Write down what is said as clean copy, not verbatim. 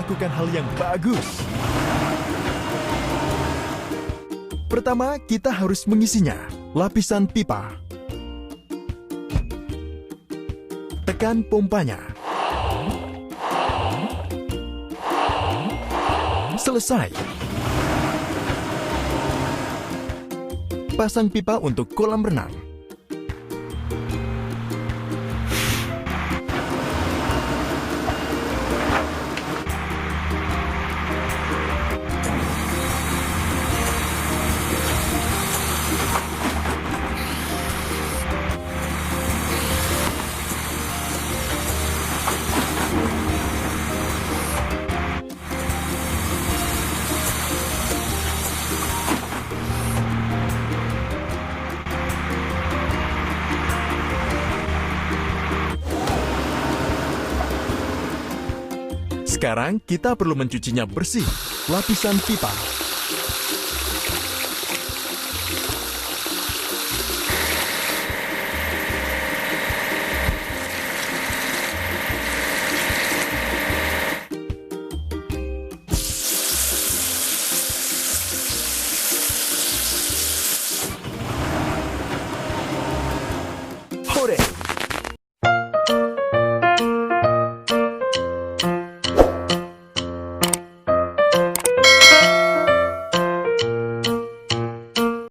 melakukan hal yang bagus. Pertama, kita harus mengisinya. Lapisan pipa. Tekan pompanya. Selesai. Pasang pipa untuk kolam renang. Sekarang kita perlu mencucinya bersih. Lapisan pipa. Hore!